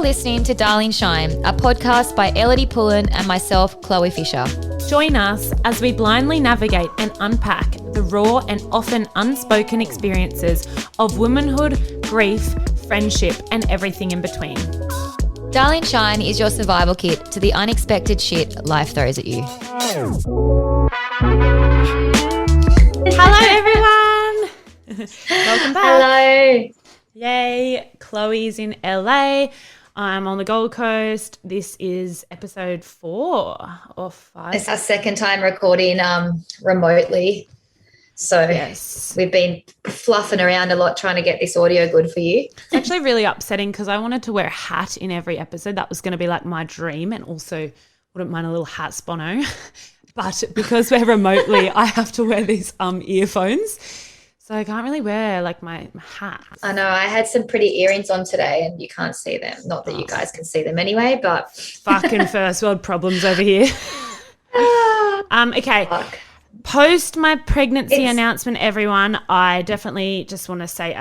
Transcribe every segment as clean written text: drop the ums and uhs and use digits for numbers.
You're listening to Darling Shine, a podcast by Ellidy Pullen and myself, Chloe Fisher. Join us as we blindly navigate and unpack the raw and often unspoken experiences of womanhood, grief, friendship, and everything in between. Darling Shine is your survival kit to the unexpected shit life throws at you. Hello, everyone. Welcome back. Hello. Yay. Chloe's in LA. I'm on the Gold Coast. This is episode 4 or 5. It's our second time recording remotely. So Yes. we've been fluffing around a lot trying to get this audio good for you. It's actually really upsetting because I wanted to wear a hat in every episode. That was going to be like my dream, and also wouldn't mind a little hat spono. But because we're remotely, I have to wear these earphones. So I can't really wear like my hat. I know I had some pretty earrings on today and you can't see them. Not that you guys can see them anyway, but Fucking first world problems over here. Okay. fuck. Post my pregnancy announcement, everyone, I definitely just want to say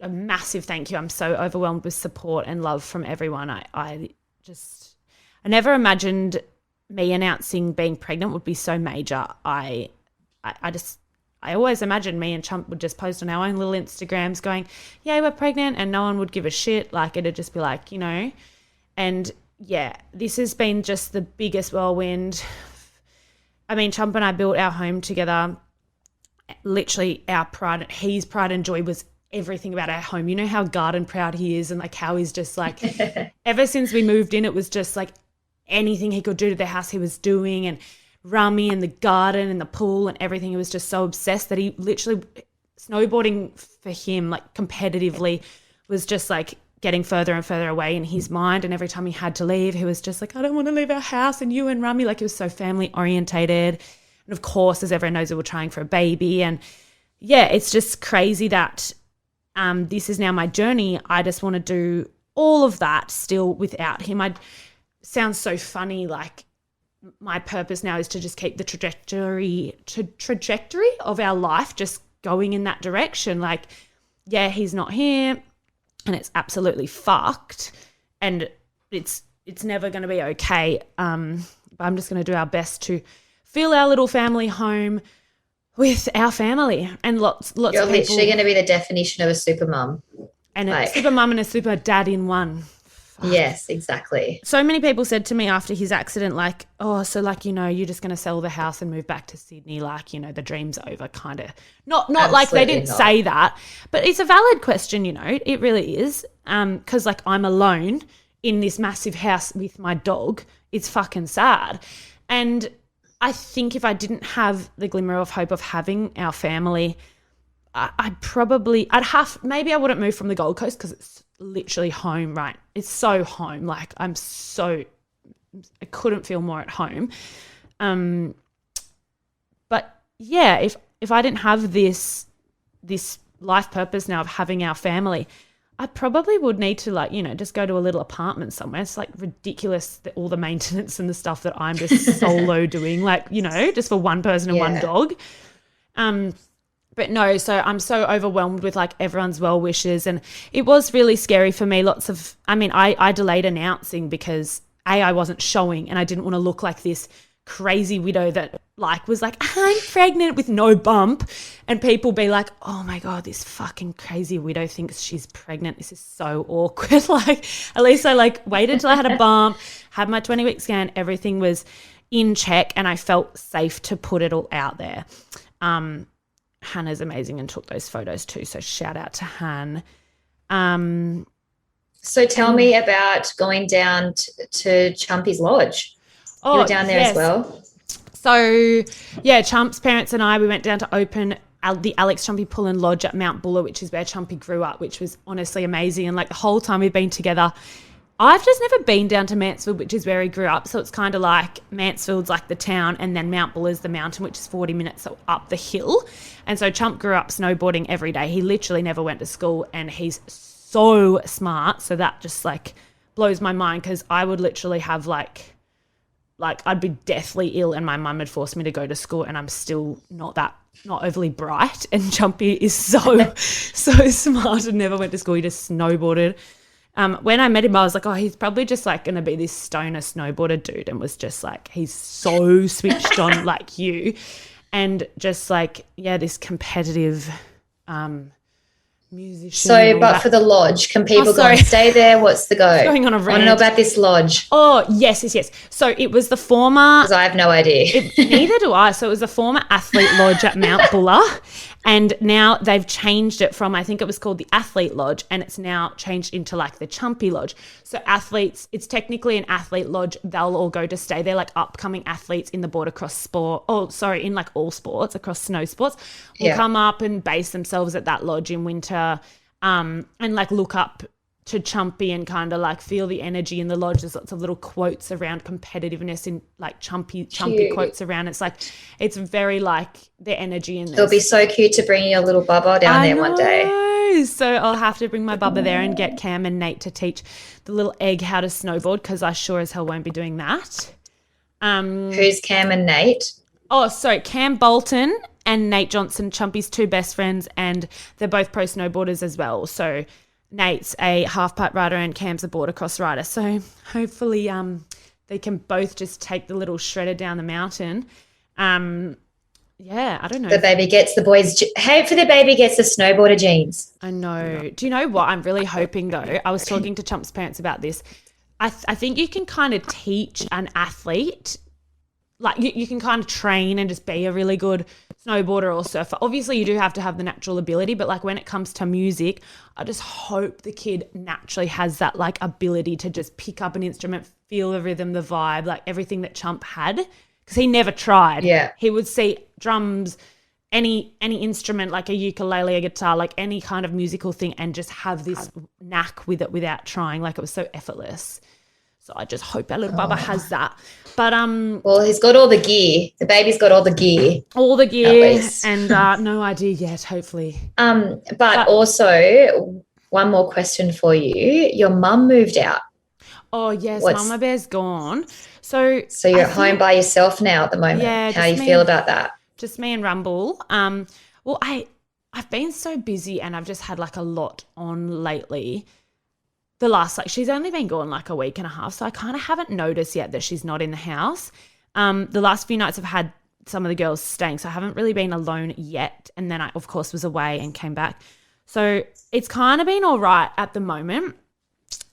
a massive thank you. I'm so overwhelmed with support and love from everyone. I never imagined me announcing being pregnant would be so major. I always imagined me and Chump would just post on our own little Instagrams going, yay, we're pregnant, and no one would give a shit. Like, it'd just be like, you know. And yeah, this has been just the biggest whirlwind. I mean, Chump and I built our home together. Literally his pride and joy was everything about our home. You know how garden proud he is, and like how he's just like, ever since we moved in, it was just like anything he could do to the house he was doing, and Rummy and the garden and the pool and everything. He was just so obsessed that he literally, snowboarding for him, like competitively, was just like getting further and further away in his mind. And every time he had to leave, he was just like, I don't want to leave our house and you and Rummy. Like, he was so family orientated. And of course, as everyone knows, we were trying for a baby. And yeah, it's just crazy that this is now my journey. I just want to do all of that still without him. Sounds so funny, like my purpose now is to just keep the trajectory of our life just going in that direction. Like, yeah, he's not here and it's absolutely fucked and it's never going to be okay. But I'm just going to do our best to fill our little family home with our family, and lots You're of people. literally going to be the definition of a super mum. And like- a super mum and a super dad in one. Yes, exactly. So many people said to me after his accident, like, oh, so like, you know, you're just going to sell the house and move back to Sydney, like, you know, the dream's over, kind of. Not like they didn't say that, but it's a valid question, you know, it really is. Because like I'm alone in this massive house with my dog. It's fucking sad. And I think if I didn't have the glimmer of hope of having our family, maybe I wouldn't move from the Gold Coast because it's literally home, right? It's so home. Like I couldn't feel more at home. But yeah, if I didn't have this life purpose now of having our family, I probably would need to, like, you know, just go to a little apartment somewhere. It's like ridiculous that all the maintenance and the stuff that I'm just solo doing, like, you know, just for one person and one dog. But no, so I'm so overwhelmed with like everyone's well wishes, and it was really scary for me. I delayed announcing because I wasn't showing and I didn't want to look like this crazy widow that like was like, I'm pregnant with no bump, and people be like, oh my God, this fucking crazy widow thinks she's pregnant. This is so awkward. Like, at least I like waited till I had a bump, had my 20-week scan, everything was in check, and I felt safe to put it all out there. Hannah's amazing and took those photos too, so shout out to Han. So tell me about going down to Chumpy's lodge. You were down there as well? So, yeah, Chump's parents and I, we went down to open the Alex Chumpy Pullen Lodge at Mount Buller, which is where Chumpy grew up, which was honestly amazing. And like the whole time we've been together, I've just never been down to Mansfield, which is where he grew up. So it's kind of like Mansfield's like the town, and then Mount Buller's the mountain, which is 40 minutes up the hill. And so Chump grew up snowboarding every day. He literally never went to school, and he's so smart. So that just like blows my mind, because I would literally have like I'd be deathly ill and my mum had forced me to go to school, and I'm still not overly bright. And Chumpy is so smart and never went to school. He just snowboarded When I met him, I was like, oh, he's probably just like going to be this stoner snowboarder dude, and was just like, he's so switched on like you, and just like, yeah, this competitive musician. So, but for the lodge, can people go and stay there? What's the go? Going on a rant. I want to know about this lodge. Oh, yes. So it was the former. Because I have no idea. Neither do I. So it was the former athlete lodge at Mount Buller, and now they've changed it from, I think it was called the Athlete Lodge, and it's now changed into like the Chumpy Lodge. So athletes, it's technically an athlete lodge. They'll all go to stay there, like upcoming athletes in the board across sport. Oh, sorry, in like all sports, across snow sports, will come up and base themselves at that lodge in winter, and like look up to Chumpy and kind of like feel the energy in the lodge. There's lots of little quotes around competitiveness in like Chumpy quotes around. It's like, it's very like the energy in this. It'll be so cute to bring your little Bubba down there one day. So I'll have to bring my Bubba there and get Cam and Nate to teach the little egg how to snowboard, because I sure as hell won't be doing that. Who's Cam and Nate? Oh, sorry, Cam Bolton and Nate Johnson, Chumpy's two best friends, and they're both pro snowboarders as well. So Nate's a half-pipe rider and Cam's a border cross rider. So hopefully they can both just take the little shredder down the mountain. Yeah, I don't know. Hopefully the baby gets the snowboarder genes. I know. Do you know what I'm really hoping, though? I was talking to Chump's parents about this. I think you can kind of teach an athlete, like you can kind of train and just be a really good snowboarder or surfer. Obviously, you do have to have the natural ability, but like when it comes to music, I just hope the kid naturally has that like ability to just pick up an instrument, feel the rhythm, the vibe, like everything that Chump had, because he never tried. Yeah. He would see drums, any instrument, like a ukulele, a guitar, like any kind of musical thing, and just have this knack with it without trying. Like it was so effortless. So I just hope our little Bubba has that. But well, he's got all the gear. The baby's got all the gear. All the gear, and no idea yet, hopefully. But also, one more question for you. Your mum moved out. Oh yes, Mama Bear's gone. So you're at home by yourself now at the moment. Yeah. How do you feel about that? Just me and Rumble. Well, I've been so busy, and I've just had like a lot on lately. The last, like, she's only been gone like a week and a half, so I kind of haven't noticed yet that she's not in the house. The last few nights I've had some of the girls staying, so I haven't really been alone yet. And then I, of course, was away and came back. So it's kind of been all right at the moment.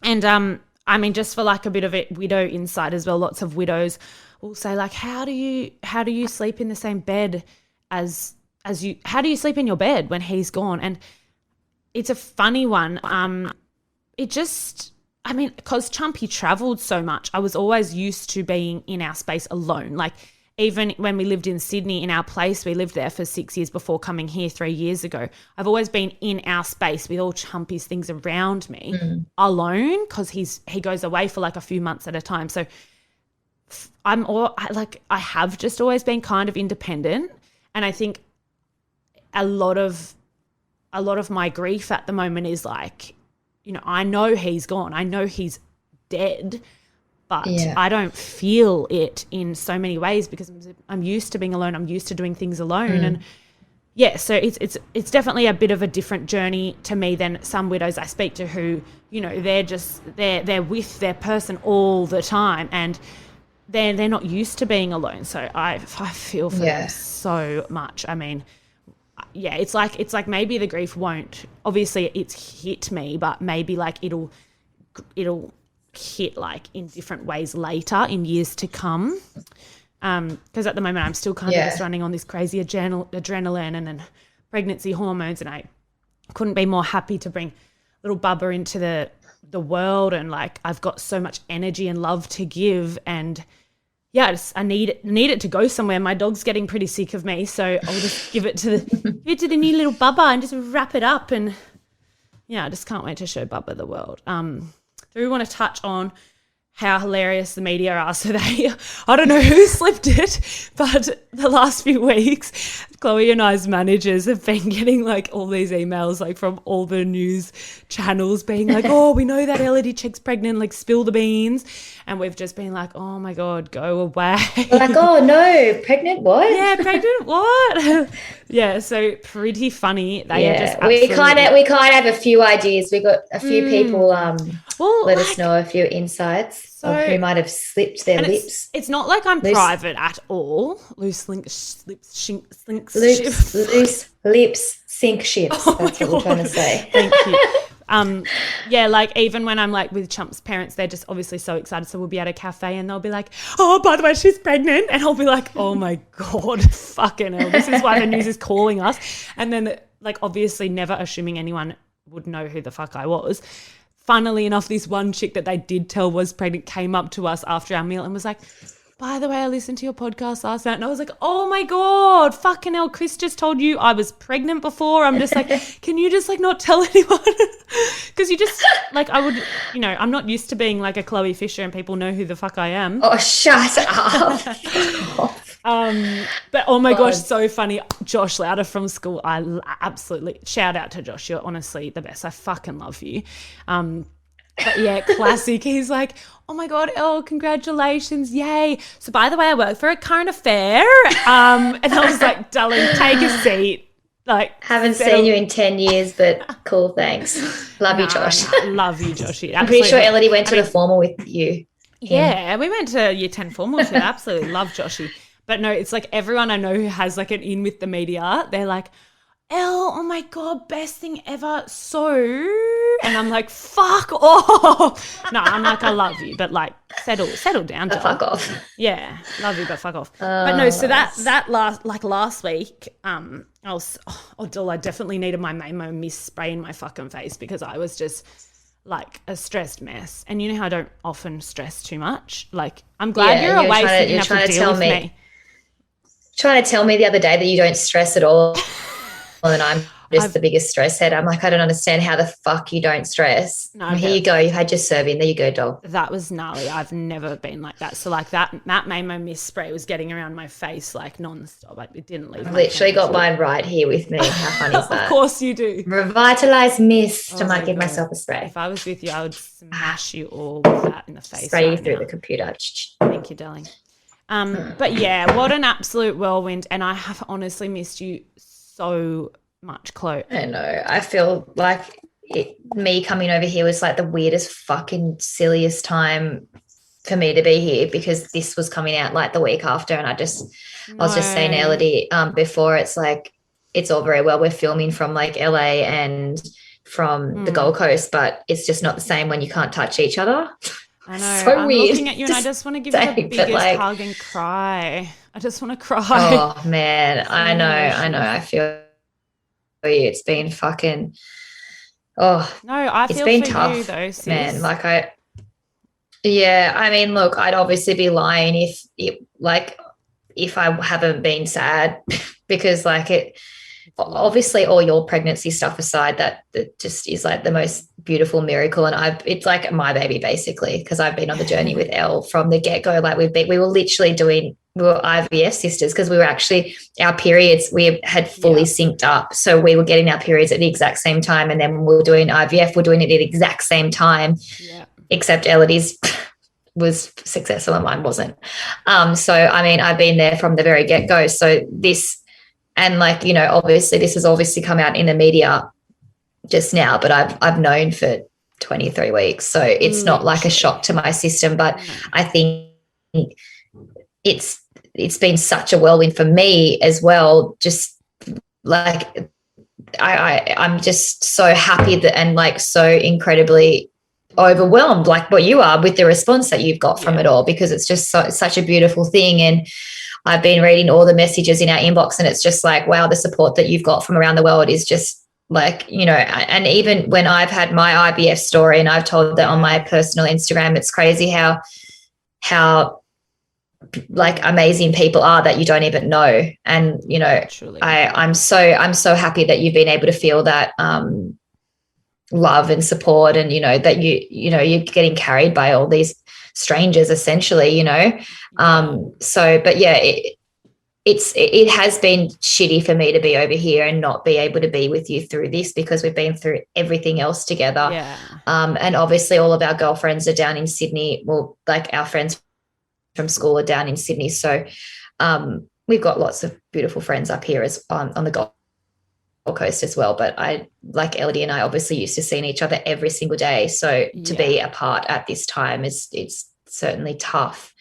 And I mean, just for like a bit of a widow insight as well, lots of widows will say like, how do you sleep in the same bed as you? How do you sleep in your bed when he's gone? And it's a funny one. It just, I mean, because Chumpy travelled so much, I was always used to being in our space alone. Like even when we lived in Sydney in our place, we lived there for 6 years before coming here 3 years ago. I've always been in our space with all Chumpy's things around me alone, because he goes away for like a few months at a time. So I have just always been kind of independent. And I think a lot of my grief at the moment is like, you know, I know he's gone. I know he's dead, but I don't feel it in so many ways because I'm used to being alone. I'm used to doing things alone. And yeah, so it's definitely a bit of a different journey to me than some widows I speak to who, you know, they're with their person all the time, and they're not used to being alone. So I feel for them so much. I mean, yeah, it's like maybe the grief won't, obviously it's hit me, but maybe like it'll hit like in different ways later in years to come. Because at the moment I'm still kind of just running on this crazy adrenaline and then pregnancy hormones, and I couldn't be more happy to bring little Bubba into the world, and like I've got so much energy and love to give, and yeah, I need it to go somewhere. My dog's getting pretty sick of me, so I'll just give it to the new little Bubba and just wrap it up. And yeah, I just can't wait to show Bubba the world. Do we want to touch on how hilarious the media are? So I don't know who slipped it, but the last few weeks, Chloe and I's managers have been getting like all these emails like from all the news channels being like, oh, we know that Ellidy chick's pregnant, like spill the beans. And we've just been like, oh my God, go away. Like, oh no, pregnant what? Yeah, pregnant what? Yeah, so pretty funny. They are just we kind of have a few ideas. We got a few people let us know a few insights of who might have slipped their lips. It's not like I'm private at all. Loose lips sink ships. That's what we're trying to say. Thank you. Yeah, like even when I'm like with Chump's parents, they're just obviously so excited. So we'll be at a cafe and they'll be like, oh, by the way, she's pregnant. And I'll be like, oh my God, fucking hell. This is why the news is calling us. And then like obviously never assuming anyone would know who the fuck I was. Funnily enough, this one chick that they did tell was pregnant came up to us after our meal and was like, by the way, I listened to your podcast last night. And I was like, oh my God, fucking hell, Chris just told you I was pregnant before. I'm just like, can you just like not tell anyone? Because you just like, I would, you know, I'm not used to being like a Chloe Fisher and people know who the fuck I am. Oh, shut up. But oh my gosh, so funny. Josh Louder from school. I absolutely shout out to Josh. You're honestly the best. I fucking love you. But yeah, classic. He's like, oh my God, Elle, congratulations, yay. So by the way, I work for a current affair. And I was like, darling, take a seat. Like, haven't seen you in 10 years, but cool, thanks. Love you, Josh. Love you, Joshy. I'm pretty sure Ellidy went to the formal with you. Yeah, we went to year 10 formal too. Absolutely love Joshy. But no, it's like everyone I know who has like an in with the media, they're like, Elle, oh my God, best thing ever. So, and I'm like, fuck off. No, I'm like, I love you, but like, settle down. Fuck off. Yeah, love you, but fuck off. But no, so that last week, I definitely needed my Mamo mist spray in my fucking face because I was just like a stressed mess. And you know how I don't often stress too much. Like, I'm glad you're away so you have to deal with me. Trying to tell me the other day that you don't stress at all. And I'm just the biggest stress head. I'm like, I don't understand how the fuck you don't stress. No, here you go. You had your serve in. There you go, dog. That was gnarly. I've never been like that. So like that Mamo mist spray was getting around my face like nonstop. Like it didn't leave. I've literally got mine right here with me. How funny is that? Of course you do. Revitalized mist. I might give myself a spray. If I was with you, I would smash you all with that in the face. Spray you through the computer. Thank you, darling. But yeah, what an absolute whirlwind. And I have honestly missed you so much, Chloe. I know. I feel like me coming over here was like the weirdest fucking silliest time for me to be here because this was coming out like the week after and I was just saying to Ellidy before, it's like it's all very well we're filming from like LA and from the Gold Coast, but it's just not the same when you can't touch each other. I know. So I'm weird. Looking at you and I just want to give you the biggest hug and cry. I just want to cry. Oh man, I know. I feel you. It's been fucking. Oh no, I feel it's been for tough, you though, sis. man. Like I mean, look, I'd obviously be lying if I haven't been sad because like it. Obviously, all your pregnancy stuff aside, that just is like the most beautiful miracle, and it's like my baby basically because I've been on the journey with Elle from the get go. Like we were literally we were IVF sisters because we were actually our periods we had fully synced up, so we were getting our periods at the exact same time, and then when we were doing IVF, we're doing it at the exact same time, except Ellidy's was successful and mine wasn't. So I mean, I've been there from the very get go. So this. And like, you know, obviously this has obviously come out in the media just now, but I've known for 23 weeks. So it's not like a shock to my system, but I think it's been such a whirlwind for me as well. Just like I'm just so happy that and like so incredibly overwhelmed like what you are with the response that you've got from it all because it's just such a beautiful thing. And I've been reading all the messages in our inbox and it's just like, wow, the support that you've got from around the world is just like, you know, and even when I've had my IVF story and I've told that on my personal Instagram, it's crazy how like amazing people are that you don't even know. And, you know, I'm so happy that you've been able to feel that love and support and, you know, that you're getting carried by all these strangers essentially, you know. So but yeah, it has been shitty for me to be over here and not be able to be with you through this, because we've been through everything else together. Yeah. And obviously all of our girlfriends are down in Sydney. Well, like our friends from school are down in Sydney. So we've got lots of beautiful friends up here as on the Gold Coast as well. But I, like Ellidy and I, obviously used to seeing each other every single day. So to be apart at this time it's certainly tough.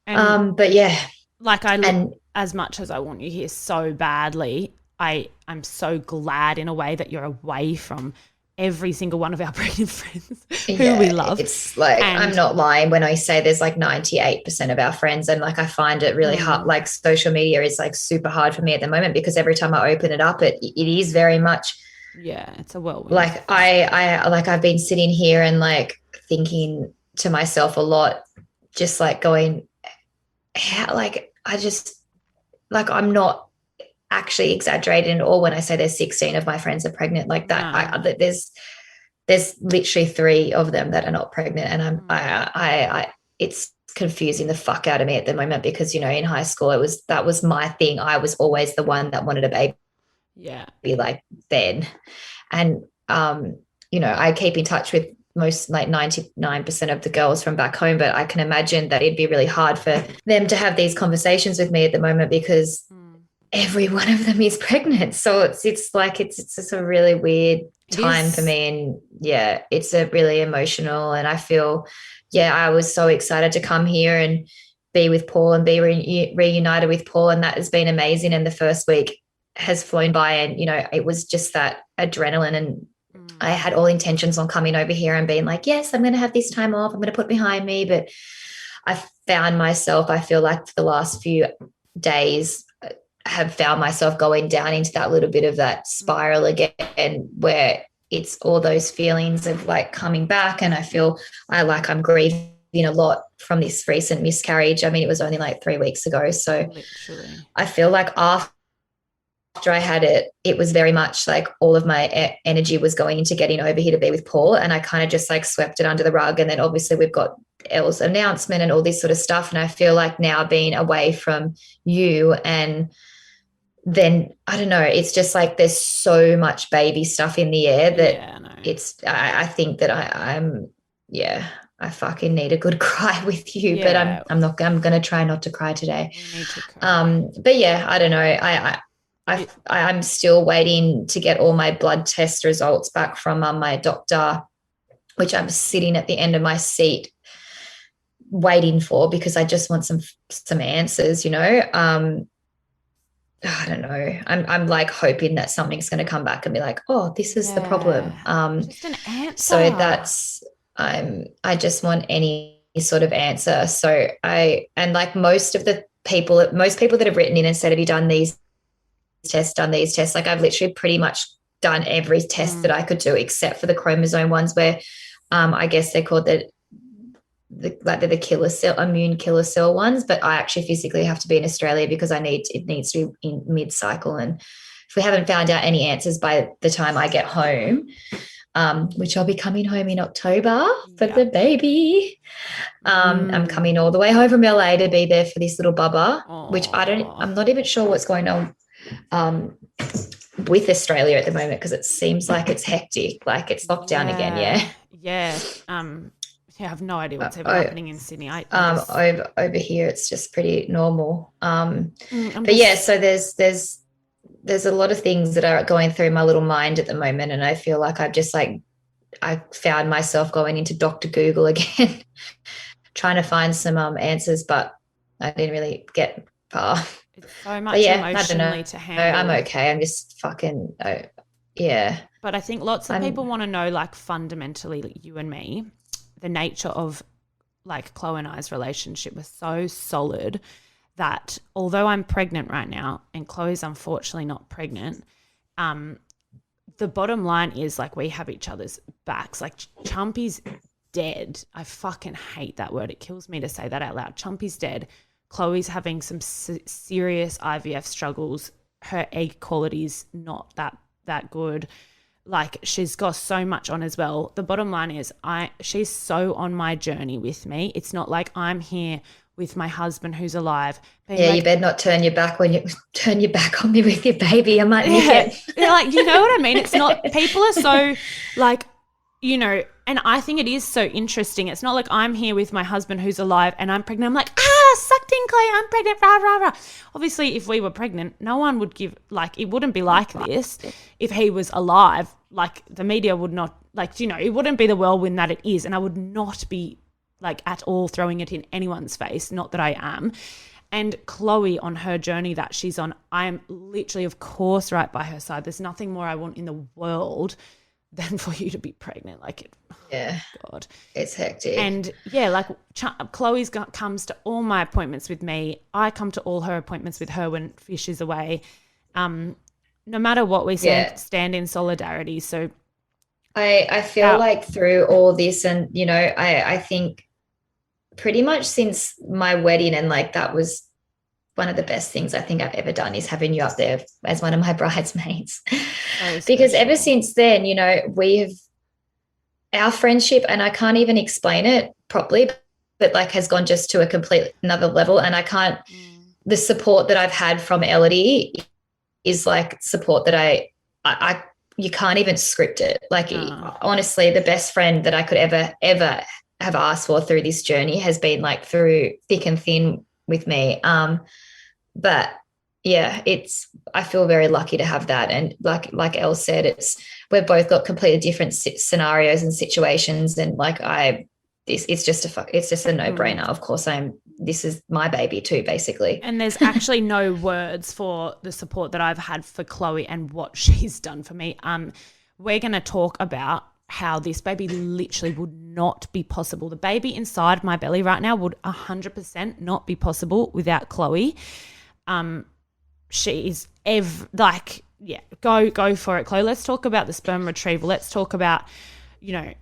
But yeah. Like as much as I want you here so badly, I'm so glad in a way that you're away from every single one of our pregnant friends who we love. It's like, I'm not lying when I say there's like 98% of our friends, and like I find it really hard. Like social media is like super hard for me at the moment, because every time I open it up, it is very much it's a whirlwind. Like I've been sitting here and like thinking to myself a lot, just like going, how, like I just, like I'm not actually exaggerating at all when I say there's 16 of my friends are pregnant like that. No. There's literally 3 of them that are not pregnant, and I it's confusing the fuck out of me at the moment, because you know, in high school that was my thing. I was always the one that wanted a baby. Be like then, and you know, I keep in touch with most, like 99% of the girls from back home, but I can imagine that it'd be really hard for them to have these conversations with me at the moment, because every one of them is pregnant. So it's like it's just a really weird time for me, and it's a really emotional, and I feel I was so excited to come here and be with Paul and be reunited with Paul, and that has been amazing. And the first week has flown by, and you know, it was just that adrenaline, and I had all intentions on coming over here and being like, yes, I'm going to have this time off, I'm going to put behind me. But I found myself, I feel like for the last few days, have found myself going down into that little bit of that spiral again, where it's all those feelings of like coming back. And I feel I'm grieving a lot from this recent miscarriage. I mean, it was only like 3 weeks ago. So literally, I feel like after I had it, it was very much like all of my energy was going into getting over here to be with Paul, and I kind of just like swept it under the rug. And then obviously we've got Elle's announcement and all this sort of stuff, and I feel like now being away from you, and then I don't know, it's just like there's so much baby stuff in the air that I think that I'm I fucking need a good cry with you, but I'm going to try not to cry today. But I don't know. I'm still waiting to get all my blood test results back from my doctor, which I'm sitting at the end of my seat waiting for, because I just want some answers, you know. I don't know. I'm like hoping that something's going to come back and be like, oh, this is the problem. Just an answer. So that's I just want any sort of answer. So like most people that have written in and said, have you done these tests, like I've literally pretty much done every test that I could do, except for the chromosome ones, where I guess they're called they're the killer cell, immune killer cell ones, but I actually physically have to be in Australia because it needs to be in mid-cycle. And if we haven't found out any answers by the time I get home, which I'll be coming home in October for the baby. I'm coming all the way home from LA to be there for this little bubba, which I'm not even sure what's going on with Australia at the moment, because it seems like it's hectic, like it's locked down again. I have no idea what's ever happening in Sydney. Over here it's just pretty normal. So there's a lot of things that are going through my little mind at the moment, and I feel like I found myself going into Dr. Google again trying to find some answers, but I didn't really get far. It's so much emotionally to handle. I'm okay. I'm just fucking, But I think lots of people want to know, like, fundamentally, like you and me, the nature of, like, Chloe and I's relationship was so solid that although I'm pregnant right now and Chloe's unfortunately not pregnant, the bottom line is, like, we have each other's backs. Like, Chumpy's dead. I fucking hate that word. It kills me to say that out loud. Chumpy's dead. Chloe's having some serious IVF struggles. Her egg quality's not that good. Like, she's got so much on as well. The bottom line is she's so on my journey with me. It's not like I'm here with my husband who's alive. Being Yeah, like, you better not turn your back on me with your baby. I might nick yeah, it. they're like, you know what I mean? It's not, people are so like, you know, and I think it is so interesting. It's not like I'm here with my husband who's alive and I'm pregnant. I'm like, sucked in, Chloe, I'm pregnant, rah, rah, rah. Obviously, if we were pregnant, no one would give, like, it wouldn't be like this if he was alive. Like, the media would not, like, you know, it wouldn't be the whirlwind that it is. And I would not be, like, at all throwing it in anyone's face, not that I am. And Chloe, on her journey that she's on, I'm literally, of course, right by her side. There's nothing more I want in the world than for you to be pregnant. Like, yeah, God, it's hectic. And yeah, like Chloe's comes to all my appointments with me. I come to all her appointments with her when Fish is away. No matter what, we stand in solidarity. So I feel like through all this, and you know, I think pretty much since my wedding, and like that was one of the best things I think I've ever done, is having you up there as one of my bridesmaids. Because ever since then, you know, our friendship, and I can't even explain it properly, but like has gone just to a complete another level. And I can't, the support that I've had from Ellidy is like support that I you can't even script it. Like honestly, the best friend that I could ever have asked for through this journey has been like through thick and thin with me. But yeah, I feel very lucky to have that. And like Elle said, we've both got completely different scenarios and situations. And like it's just a no-brainer. Of course, this is my baby too, basically. And there's actually no words for the support that I've had for Chloe and what she's done for me. We're going to talk about how this baby literally would not be possible. The baby inside my belly right now would 100% not be possible without Chloe. She is go for it, Chloe. Let's talk about the sperm retrieval. Let's talk about, you know,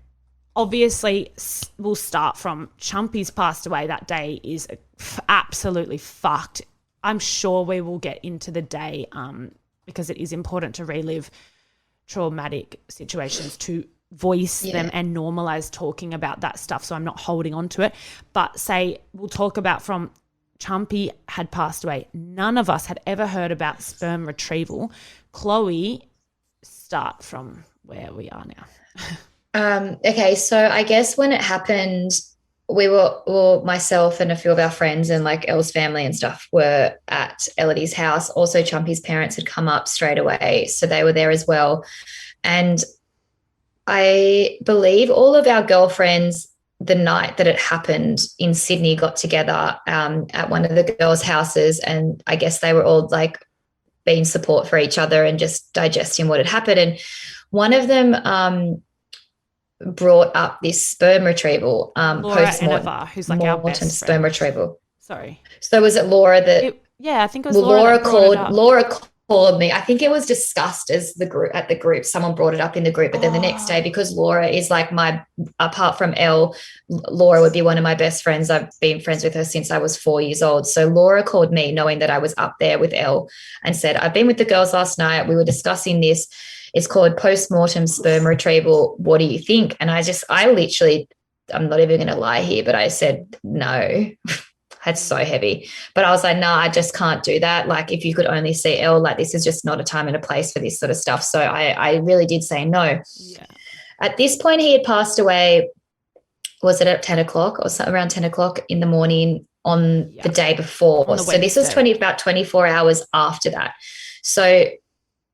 obviously we'll start from Chumpy's passed away. That day is absolutely fucked. I'm sure we will get into the day because it is important to relive traumatic situations, to voice them and normalize talking about that stuff, so I'm not holding on to it. But we'll talk about from Chumpy had passed away. None of us had ever heard about sperm retrieval. Chloe, start from where we are now. Okay, so I guess when it happened, myself and a few of our friends and like Elle's family and stuff were at Ellidy's house. Also, Chumpy's parents had come up straight away, so they were there as well. And I believe all of our girlfriends, the night that it happened in Sydney, got together at one of the girls' houses, and I guess they were all like being support for each other and just digesting what had happened. And one of them brought up this sperm retrieval, post-mortem, who's like our best sperm friend. Retrieval. Sorry. So was it Laura that? I think it was Laura. Laura called me. I think it was discussed as the group. Someone brought it up in the group, but then the next day, because Laura is like apart from Elle, Laura would be one of my best friends. I've been friends with her since I was 4 years old. So Laura called me knowing that I was up there with Elle and said, I've been with the girls last night. We were discussing this. It's called post-mortem sperm retrieval. What do you think? And I literally, I'm not even going to lie here, but I said, no. It's so heavy. But I was like, no, I just can't do that. Like, if you could only see Elle, like, this is just not a time and a place for this sort of stuff. So I really did say no. Yeah. At this point, he had passed away, was it at 10 o'clock or around 10 o'clock in the morning on the day before? So this was about 24 hours after that. So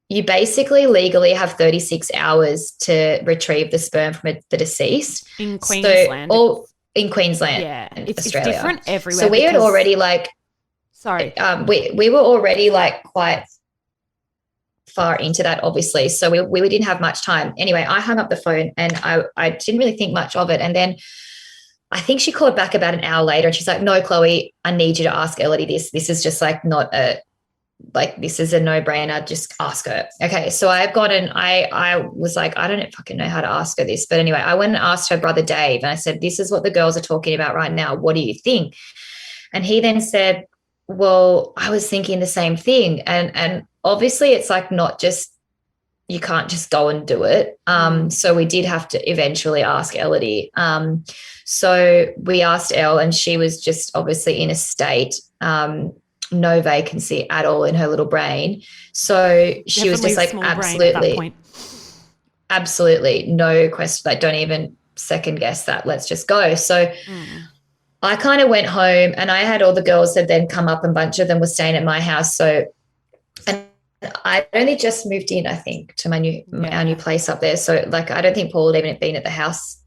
you basically legally have 36 hours to retrieve the sperm from the deceased. In Queensland. In Queensland, it's Australia. It's different everywhere. So we had already we were already like quite far into that, obviously. So we didn't have much time. Anyway, I hung up the phone and I didn't really think much of it. And then I think she called back about an hour later and she's like, no, Chloe, I need you to ask Ellidy this. This is just like this is a no-brainer. Just ask her. Okay. So I've gone and I was like, I don't fucking know how to ask her this. But anyway, I went and asked her brother Dave and I said, this is what the girls are talking about right now. What do you think? And he then said, well, I was thinking the same thing. And obviously it's like not just, you can't just go and do it. So we did have to eventually ask Ellidy. So we asked Elle, and she was just obviously in a state, no vacancy at all in her little brain. So she was just like, absolutely no question. Like, don't even second guess that. Let's just go. So I kind of went home, and I had all the girls that then come up, and a bunch of them were staying at my house. So, and I only just moved in, I think, to our new place up there. So like, I don't think Paul had even been at the house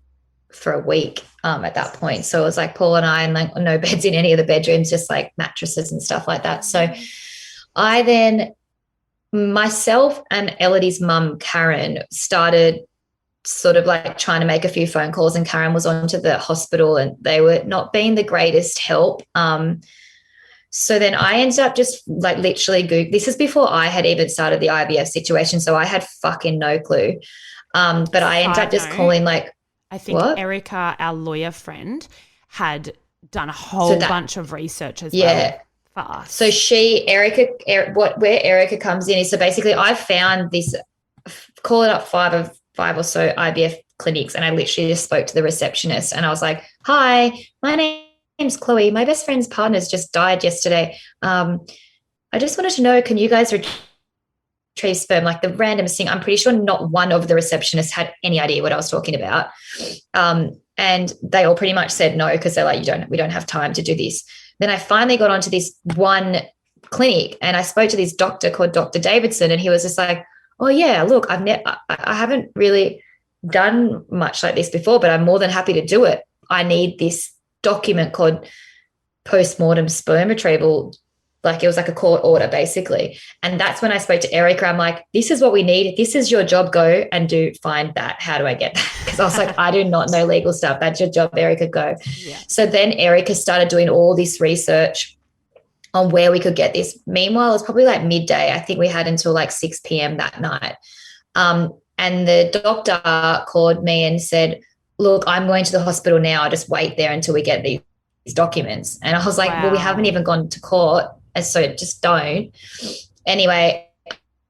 for a week at that point. So it was like Paul and I, and like no beds in any of the bedrooms, just like mattresses and stuff like that. So I then, myself and Ellidy's mum, Karen, started sort of like trying to make a few phone calls, and Karen was on to the hospital, and they were not being the greatest help. So then I ended up just like literally this is before I had even started the IVF situation. So I had fucking no clue. But I ended up just calling like, I think Erica, our lawyer friend, had done a whole bunch of research as well for us. So where Erica comes in is, so basically I found this, call it up five or so IVF clinics, and I literally just spoke to the receptionist, and I was like, hi, my name's Chloe. My best friend's partner's just died yesterday. I just wanted to know, can you guys retrieve sperm? Like the randomest thing. I'm pretty sure not one of the receptionists had any idea what I was talking about. And they all pretty much said no, because they're like, we don't have time to do this. Then I finally got onto this one clinic, and I spoke to this doctor called Dr. Davidson, and he was just like, oh yeah, look, I haven't really done much like this before, but I'm more than happy to do it. I need this document called Post-mortem sperm retrieval. Like it was like a court order basically. And that's when I spoke to Erica. I'm like, this is what we need. This is your job. Go and find that. How do I get that? Because I was like, I do not know legal stuff. That's your job, Erica, go. Yeah. So then Erica started doing all this research on where we could get this. Meanwhile, it was probably like midday. I think we had until like 6 p.m. that night. And the doctor called me and said, look, I'm going to the hospital now. Just wait there until we get these documents. And I was like, well, we haven't even gone to court, and so just don't. Anyway,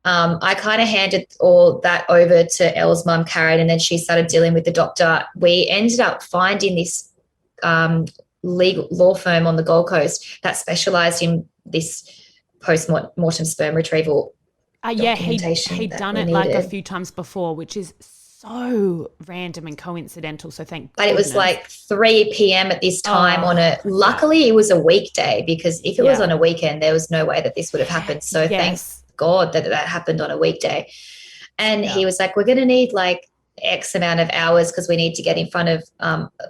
I kind of handed all that over to Elle's mum, Karen, and then she started dealing with the doctor. We ended up finding this legal law firm on the Gold Coast that specialised in this post-mortem sperm retrieval documentation. He'd done it like a few times before, which is so random and coincidental. So thank goodness. But it was like 3 p.m. at this time luckily it was a weekday, because if it was on a weekend, there was no way that this would have happened. So thanks God that happened on a weekday. And he was like, we're going to need like X amount of hours because we need to get in front of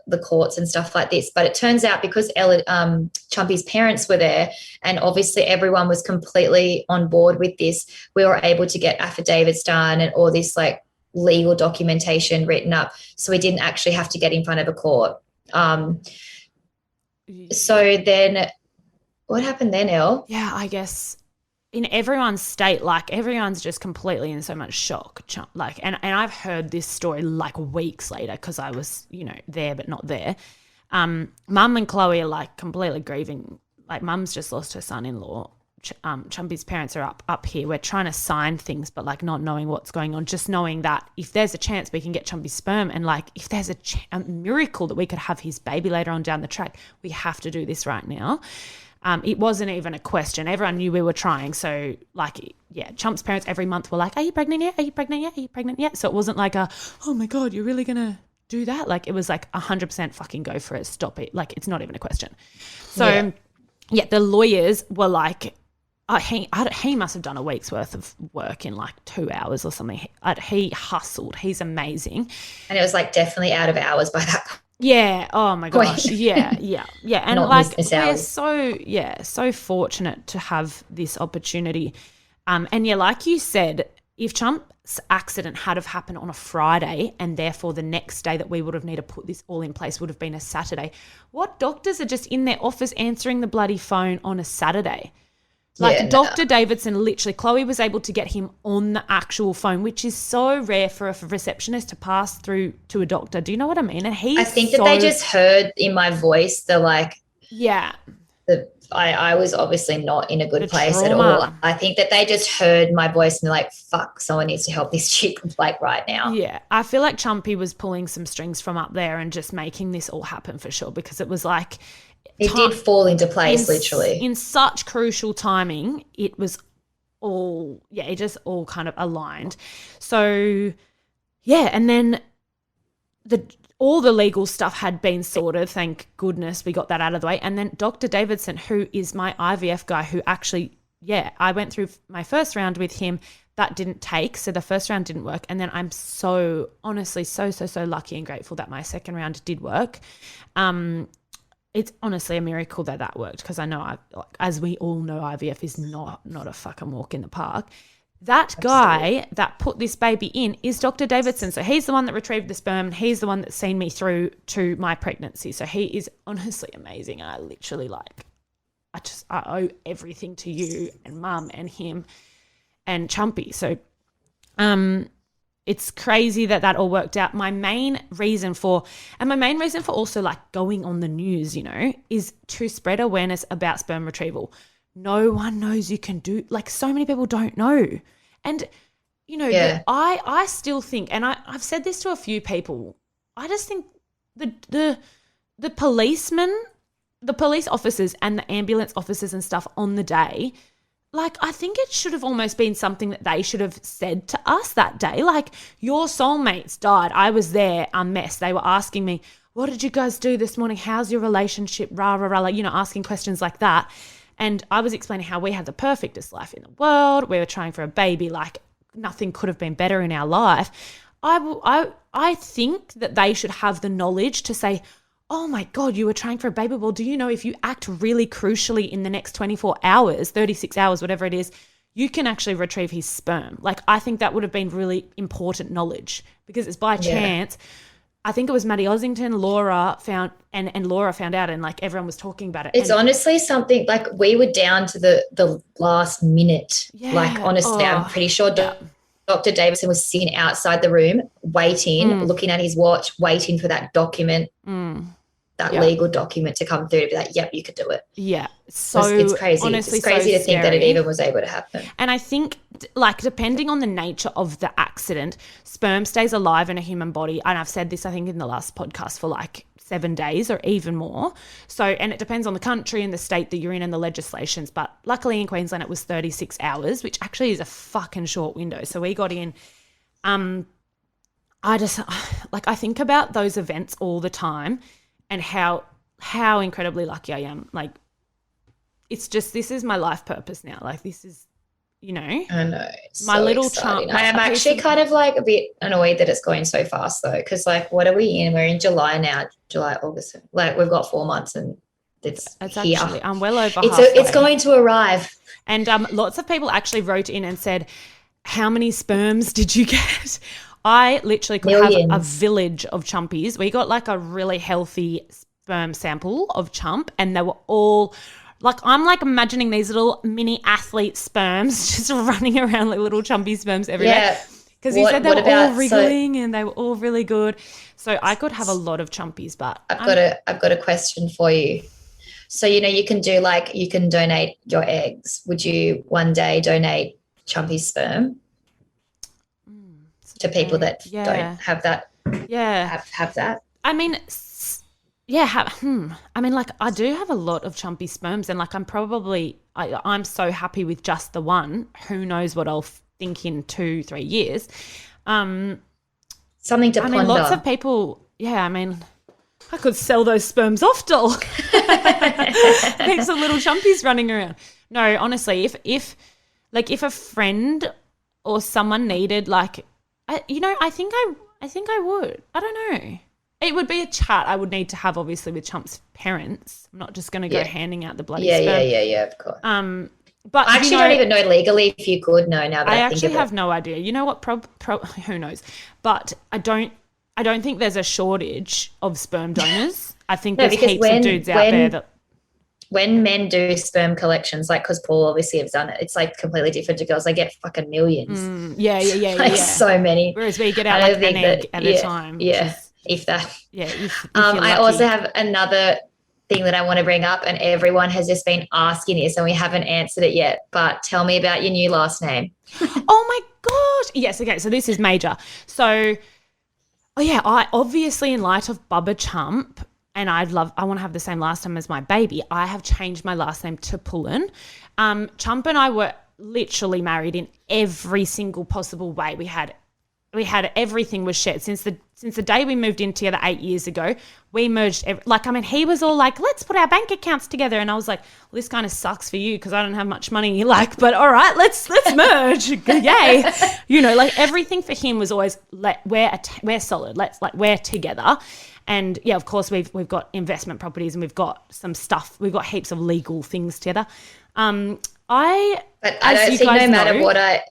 the courts and stuff like this. But it turns out, because Chumpy's parents were there, and obviously everyone was completely on board with this, we were able to get affidavits done and all this like legal documentation written up, so we didn't actually have to get in front of a court. So then what happened then, Elle? Yeah, I guess in everyone's state, like everyone's just completely in so much shock. Like, and I've heard this story like weeks later, because I was, there but not there. Mum and Chloe are like completely grieving. Like Mum's just lost her son-in-law. Chumpy's parents are up here. We're trying to sign things, but like not knowing what's going on, just knowing that if there's a chance we can get Chumpy's sperm, and like if there's a miracle that we could have his baby later on down the track, we have to do this right now. It wasn't even a question. Everyone knew we were trying. So like, Chump's parents every month were like, are you pregnant yet? Are you pregnant yet? Are you pregnant yet? So it wasn't like oh my God, you're really going to do that? Like it was like 100% fucking go for it. Stop it. Like it's not even a question. So the lawyers were like, he must have done a week's worth of work in like 2 hours or something. He hustled. He's amazing. And it was like definitely out of hours by that point. Yeah. Oh my gosh. Yeah. And not like we're so fortunate to have this opportunity. And like you said, if Chump's accident had have happened on a Friday, and therefore the next day that we would have needed to put this all in place would have been a Saturday, what doctors are just in their office answering the bloody phone on a Saturday? Like Dr. Davidson, literally, Chloe was able to get him on the actual phone, which is so rare for a receptionist to pass through to a doctor. Do you know what I mean? And I think that they just heard in my voice the like, I was obviously not in a good The place at trauma. all. I think that they just heard my voice and they're like, fuck, someone needs to help this chick like right now. Yeah, I feel like Chumpy was pulling some strings from up there and just making this all happen for sure, because it was like it did fall into place literally. In such crucial timing, it was all, it just all kind of aligned. So, yeah, and then all the legal stuff had been sorted. Thank goodness we got that out of the way. And then Dr. Davidson, who is my IVF guy, who actually, I went through my first round with him. That didn't take, so the first round didn't work. And then I'm so, honestly, so lucky and grateful that my second round did work. It's honestly a miracle that worked, because I know, as we all know, IVF is not a fucking walk in the park. That guy that put this baby in is Dr. Davidson. So he's the one that retrieved the sperm, and he's the one that's seen me through to my pregnancy. So he is honestly amazing. I literally I owe everything to you and Mum and him and Chumpy. So it's crazy that all worked out. My main reason for also like going on the news, is to spread awareness about sperm retrieval. No one knows you can do, like, so many people don't know. And, I still think, and I've said this to a few people, I just think the policemen, the police officers and the ambulance officers and stuff on the day, like, I think it should have almost been something that they should have said to us that day. Like, your soulmates died. I was there, a mess. They were asking me, what did you guys do this morning? How's your relationship? Rah, rah, rah, like, asking questions like that. And I was explaining how we had the perfectest life in the world. We were trying for a baby, like nothing could have been better in our life. I think that they should have the knowledge to say, oh my God, you were trying for a baby. Well, do you know if you act really crucially in the next 24 hours, 36 hours, whatever it is, you can actually retrieve his sperm. Like, I think that would have been really important knowledge, because it's by chance. I think it was Maddie Ossington, Laura found, and Laura found out, and like everyone was talking about it. It's honestly something, like, we were down to the last minute. Yeah. Like, honestly, I'm pretty sure Dr. Davidson was sitting outside the room waiting, looking at his watch, waiting for that document, legal document to come through to be like, yep, you could do it. Yeah. So it's crazy. Honestly, it's crazy to think that it even was able to happen. And I think, like, depending on the nature of the accident, sperm stays alive in a human body. And I've said this, I think, in the last podcast, for like 7 days or even more. So, and it depends on the country and the state that you're in and the legislations. But luckily in Queensland, it was 36 hours, which actually is a fucking short window. So we got in, I just, like, I think about those events all the time and how incredibly lucky I am. Like, it's just, this is my life purpose now. Like, this is, I know. My so little exciting. chump. I am actually kind of like a bit annoyed that it's going so fast though, because like, what are we in? We're in July now, August. Like, we've got 4 months and it's here. Actually, I'm well over halfway. It's going to arrive. And lots of people actually wrote in and said, how many sperms did you get? I literally could have a village of chumpies. We got like a really healthy sperm sample of chump, and they were all like, I'm like imagining these little mini athlete sperms just running around like little chumpy sperms everywhere. Yeah. Because he said they were all wriggling and they were all really good. So I could have a lot of chumpies, but I've got a question for you. So, you can do like, you can donate your eggs. Would you one day donate chumpy sperm to people that don't have that? Yeah. Have that? I mean, I mean, like, I do have a lot of chumpy sperms, and like, I'm so happy with just the one. Who knows what I'll think in 2-3 years. Something to ponder. I mean, lots of people, I mean, I could sell those sperms off, doll. Make some little chumpies running around. No, honestly, if a friend or someone needed, like, I think I would. I don't know. It would be a chat I would need to have, obviously, with Chump's parents. I'm not just going to go handing out the bloody sperm. Yeah, of course. But I actually don't even know legally if you could know now that I think of it. I actually have no idea. You know what? Who knows? But I don't think there's a shortage of sperm donors. I think there's heaps of dudes out there that. When men do sperm collections, like, because Paul obviously has done it, it's like completely different to girls. They get fucking millions. Yeah. So many. Whereas we get out like an egg at a time. Yeah, if that. Yeah. If I also have another thing that I want to bring up, and everyone has just been asking this and we haven't answered it yet. But tell me about your new last name. Oh my gosh. Yes, okay, so this is major. So, I obviously, in light of Bubba Chump, and I want to have the same last name as my baby, I have changed my last name to Pullen. Chump and I were literally married in every single possible way. We had everything was shared since the day we moved in together 8 years ago. We merged he was all like, let's put our bank accounts together, and I was like, well, this kind of sucks for you because I don't have much money, but all right, let's merge. Yay. Everything for him was always we're solid, we're together. And of course we've got investment properties and we've got some stuff, we've got heaps of legal things together. I don't think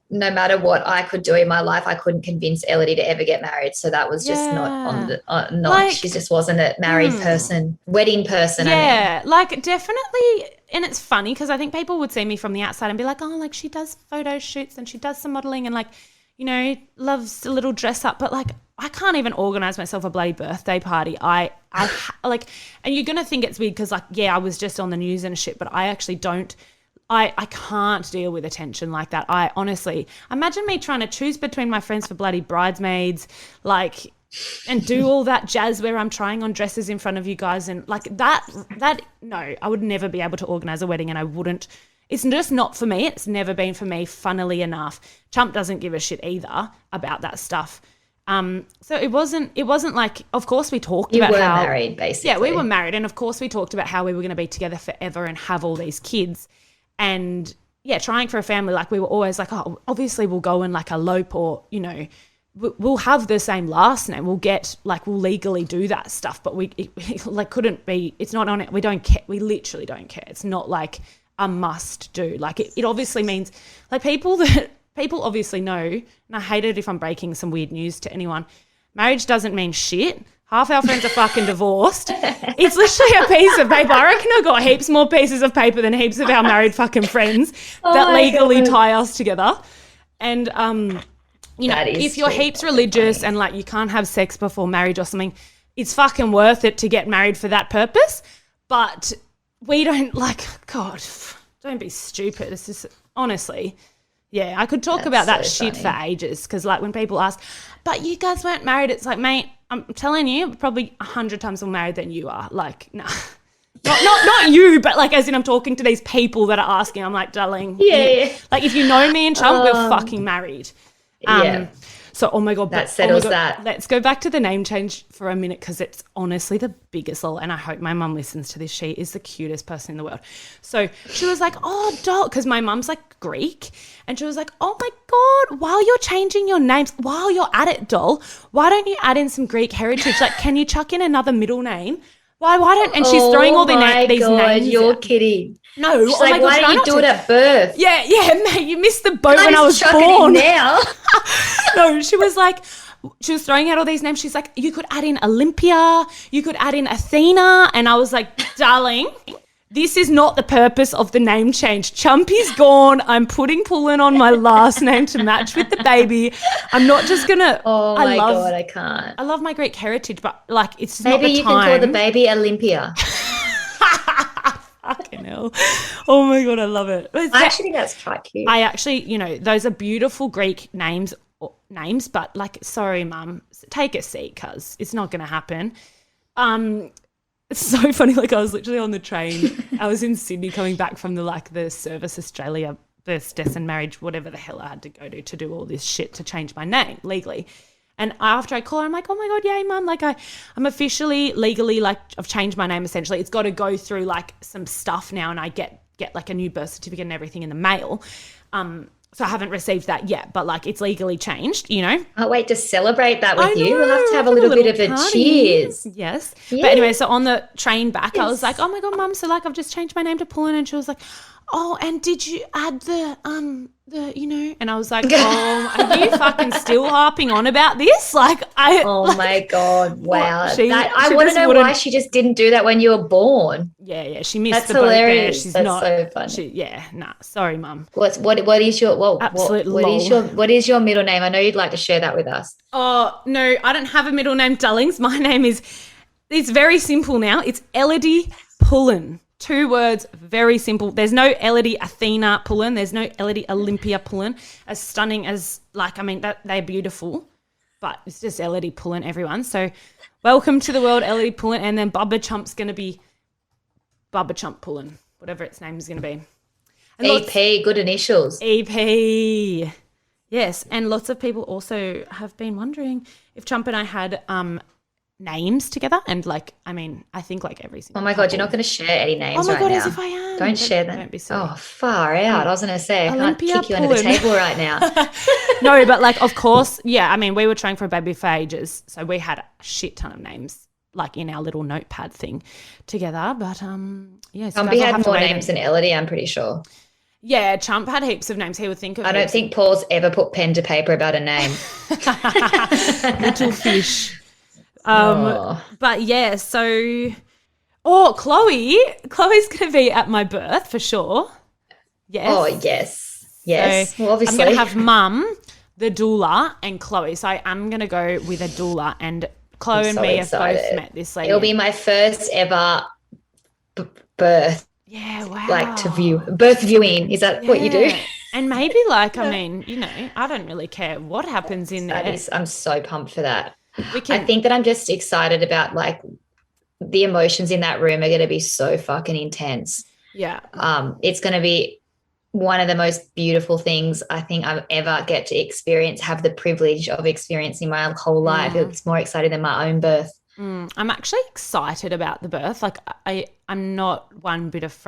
no matter what I could do in my life, I couldn't convince Ellidy to ever get married. So that was just not on the she just wasn't a married person, wedding person. Yeah, definitely. And it's funny because I think people would see me from the outside and be like, oh, she does photo shoots and she does some modeling and loves a little dress up, but I can't even organize myself a bloody birthday party. And you're going to think it's weird because I was just on the news and shit, but I actually don't. I can't deal with attention like that. I honestly, imagine me trying to choose between my friends for bloody bridesmaids, and do all that jazz where I'm trying on dresses in front of you guys and no, I would never be able to organize a wedding, and I wouldn't. It's just not for me. It's never been for me, funnily enough. Chump doesn't give a shit either about that stuff. So it wasn't of course we talked about how... You were married, basically. Yeah, we were married, and of course we talked about how we were going to be together forever and have all these kids. And, trying for a family, we were always oh, obviously we'll go and elope or, we'll have the same last name. We'll get, we'll legally do that stuff, but couldn't be, it's not on it. We don't care. We literally don't care. It's not a must do. It obviously means, people obviously know, and I hate it if I'm breaking some weird news to anyone, marriage doesn't mean shit. Half our friends are fucking divorced. It's literally a piece of paper. I reckon I've got heaps more pieces of paper than heaps of our married fucking friends that legally tie us together. And, if you're heaps religious and you can't have sex before marriage or something, it's fucking worth it to get married for that purpose. But we don't God, don't be stupid. It's just, honestly, I could talk about that shit for ages because when people ask, but you guys weren't married, it's mate, I'm telling you, probably 100 times more married than you are. Nah. Not you, but as in I'm talking to these people that are asking. I'm darling. Yeah. If you know me and Chump, we're fucking married. So, oh my God. That settles that. Let's go back to the name change for a minute because it's honestly the biggest lol, and I hope my mum listens to this. She is the cutest person in the world. So she was oh, doll, because my mum's Greek, and she was oh my God, while you're changing your names, while you're at it, doll, why don't you add in some Greek heritage? Can you chuck in another middle name? Why don't, and she's throwing all these names. You're kidding. No, she's why don't you do it at birth? Yeah, mate, you missed the boat when I was born. Now. No, she was throwing out all these names. She's you could add in Olympia, you could add in Athena, and I was darling, this is not the purpose of the name change. Chumpy's gone. I'm putting Pullen on my last name to match with the baby. I'm not just gonna. Oh my God, I can't. I love my Greek heritage, but it's just maybe not the you time. can call the baby Olympia. Fucking hell. Oh my God, I love it. I actually think that's quite cute. I actually, those are beautiful Greek names, but sorry, Mum, take a seat because it's not going to happen. It's so funny. I was literally on the train. I was in Sydney coming back from the Service Australia birth, death and marriage, whatever the hell I had to go to do all this shit to change my name legally. And after I call her, I'm oh my God, yay, Mum. I'm officially, legally, I've changed my name essentially. It's got to go through some stuff now, and I get a new birth certificate and everything in the mail. So I haven't received that yet, but it's legally changed, I'll wait to celebrate that with you. We'll have to have a little bit of a cheers. Yes. But anyway, so on the train back, I was oh my God, Mum, so I've just changed my name to Pullen, and she was oh, and did you add the and I was oh, are you fucking still harping on about this? Oh my God, wow. I want to know why she just didn't do that when you were born. Yeah, she missed That's the boat hilarious. there. She's That's not so funny. Sorry, Mum. What is your what is your middle name? I know you'd like to share that with us. Oh, no, I don't have a middle name, darlings. My name it's very simple now. It's Ellidy Pullen. 2 words, very simple. There's no Ellidy Athena Pullen. There's no Ellidy Olympia Pullen. As stunning as, they're beautiful, but it's just Ellidy Pullen, everyone. So welcome to the world, Ellidy Pullen. And then Bubba Chump's going to be Bubba Chump Pullen, whatever its name is going to be. And EP, good initials. EP. Yes, and lots of people also have been wondering if Chump and I had names together, and I think every single. Oh my God, you're not going to share any names right now. Oh my God, as if I am. Don't share them. Don't be silly. Oh, far out. I was going to say, I can't Olympia kick you under the table right now. No, but of course, yeah. We were trying for a baby for ages, so we had a shit ton of names in our little notepad thing together. But yeah, so Chumpy had more names than Ellidy, I'm pretty sure. Yeah, Chump had heaps of names. He would think of. I don't think Paul's ever put pen to paper about a name. Little fish. But yeah, so Chloe's going to be at my birth for sure. Yes. Oh, yes. So well, obviously. I'm going to have Mum, the doula, and Chloe. So I am going to go with a doula, and Chloe and me have both met this lady. It'll be my first ever birth. Yeah, wow. To view birth viewing. Is that what you do? And maybe I don't really care what happens in there. I'm so pumped for that. I think that I'm just excited about the emotions in that room are going to be so fucking intense. Yeah. It's going to be one of the most beautiful things I think I've ever get to experience, have the privilege of experiencing my whole life. It's more exciting than my own birth. I'm actually excited about the birth. I'm not one bit of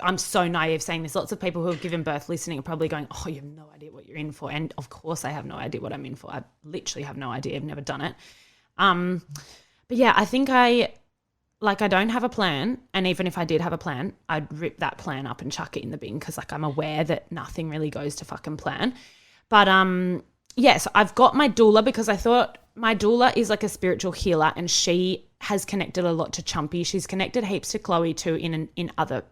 I'm so naive saying this. Lots of people who have given birth listening are probably going, oh, you have no idea what you're in for. And of course I have no idea what I'm in for. I literally have no idea. I've never done it. But yeah, I think I don't have a plan. And even if I did have a plan, I'd rip that plan up and chuck it in the bin because I'm aware that nothing really goes to fucking plan. But so I've got my doula because I thought my doula is a spiritual healer, and she has connected a lot to Chumpy. She's connected heaps to Chloe too in other,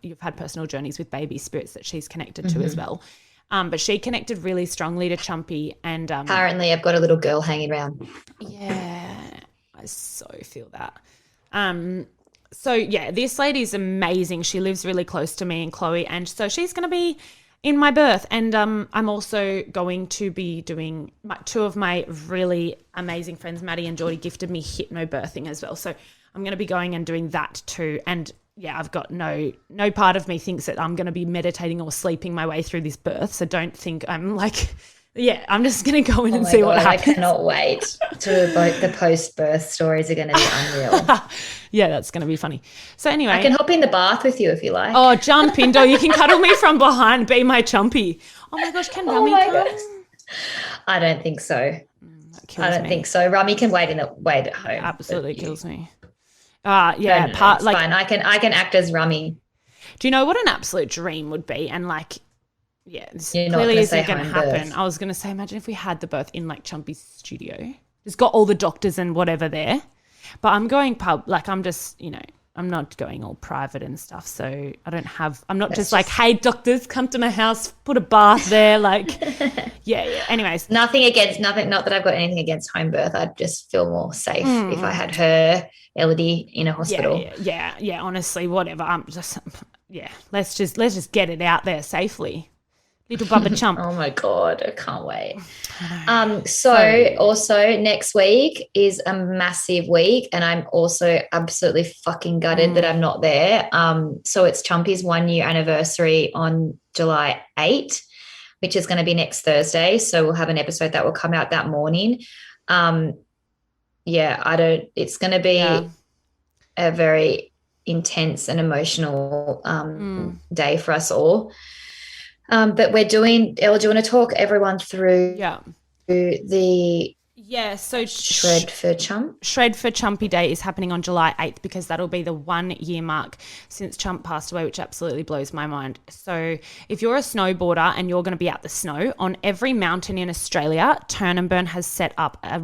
you've had personal journeys with baby spirits that she's connected to as well. But she connected really strongly to Chumpy, and apparently I've got a little girl hanging around. Yeah, I so feel that. So yeah, this lady is amazing. She lives really close to me and Chloe, and so she's going to be in my birth. And I'm also going to be doing two of my really amazing friends, Maddie and Geordie, gifted me hypnobirthing as well. So I'm going to be going and doing that too. And yeah, I've got no part of me thinks that I'm going to be meditating or sleeping my way through this birth. So don't think I'm I'm just going to go in and see what happens. I cannot wait to the post-birth stories are going to be unreal. Yeah, that's going to be funny. So anyway. I can hop in the bath with you if you like. Oh, jump in, you can cuddle me from behind, be my Chumpy. Oh my gosh, can Rummy come? God. I don't think so. I don't think so. Rummy can wait at home. Absolutely kills me. No, it's fine. I can act as Rummy. Do you know what an absolute dream would be? And yeah, this You're clearly isn't going to happen. Birth. I was going to say, imagine if we had the birth in Chumpy's studio. It's got all the doctors and whatever there. But I'm going I'm just, I'm not going all private and stuff. So I'm not just hey, doctors, come to my house, put a bath there. Yeah. Anyways. Not that I've got anything against home birth. I'd just feel more safe if I had her, Ellidy, in a hospital. Yeah. Honestly, whatever. I'm just, let's just get it out there safely. Little Bubba Chump. Oh my God, I can't wait. So also next week is a massive week, and I'm also absolutely fucking gutted that I'm not there. So it's Chumpy's 1 year anniversary on July 8th, which is going to be next Thursday. So we'll have an episode that will come out that morning. It's going to be a very intense and emotional day for us all. But we're doing, Elle, do you want to talk everyone through the so Shred for Chumpy Day is happening on July 8th because that'll be the 1 year mark since Chump passed away, which absolutely blows my mind. So if you're a snowboarder and you're going to be out the snow, on every mountain in Australia, Turn and Burn has set up a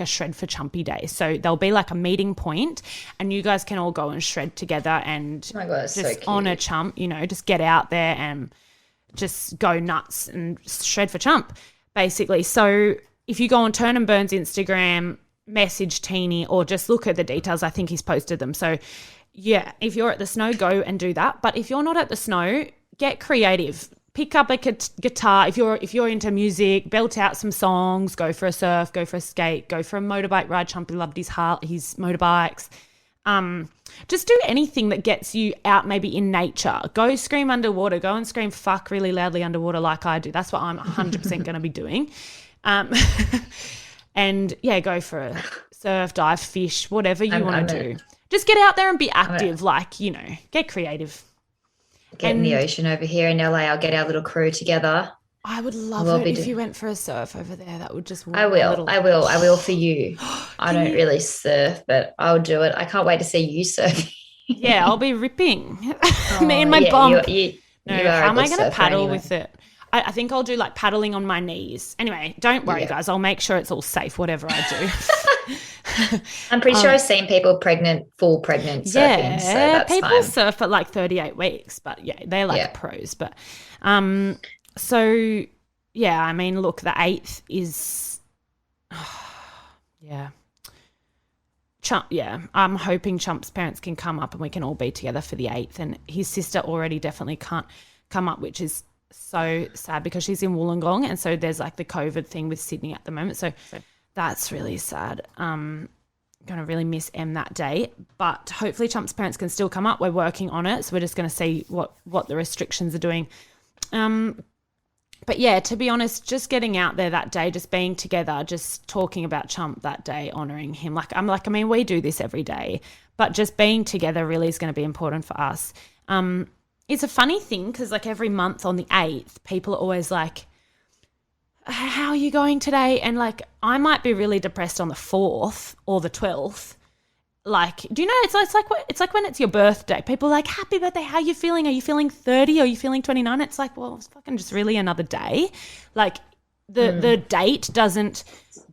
Shred for Chumpy Day. So there'll be a meeting point and you guys can all go and shred together and honor Chump, just get out there and just go nuts and shred for Chump, basically. So if you go on Turn and Burn's Instagram, message Teeny or just look at the details, I think he's posted them. So if you're at the snow, go and do that. But if you're not at the snow, get creative. Pick up a guitar. If you're into music, belt out some songs, go for a surf, go for a skate, go for a motorbike ride. Chumpy loved his motorbikes. Just do anything that gets you out, maybe in nature. Go scream underwater. Go and scream fuck really loudly underwater like I do. That's what I'm 100% going to be doing. And yeah, go for a surf, dive, fish, whatever you want to do. Just get out there and be active, get creative. Get in the ocean over here in LA. I'll get our little crew together. I would love it if you went for a surf over there. That would just I will for you. I don't really surf, but I'll do it. I can't wait to see you surf. Yeah, I'll be ripping. Me and my bum. How am I going to paddle with it? I think I'll do like paddling on my knees. Anyway, don't worry, guys. I'll make sure it's all safe, whatever I do. I'm pretty sure I've seen people full pregnant surfing. So that's people fine. surf at like 38 weeks, but they're like pros. But so yeah, I mean, look, the 8th is I'm hoping Chump's parents can come up and we can all be together for the 8th. And his sister already definitely can't come up, which is so sad because she's in Wollongong, and so there's like the COVID thing with Sydney at the moment. So that's really sad. Going to really miss Em that day, but hopefully Chump's parents can still come up. We're working on it, so we're just going to see what the restrictions are doing. But yeah, to be honest, just getting out there that day, just being together, just talking about Chump that day, honouring him. We do this every day, but just being together really is going to be important for us. It's a funny thing because like every month on the 8th, people are always like, how are you going today? And like, I might be really depressed on the 4th or the 12th. Like, do you know, it's like when it's your birthday, people are like, happy birthday, how are you feeling? Are you feeling 30? Are you feeling 29? It's like, well, it's fucking just really another day. Like the date doesn't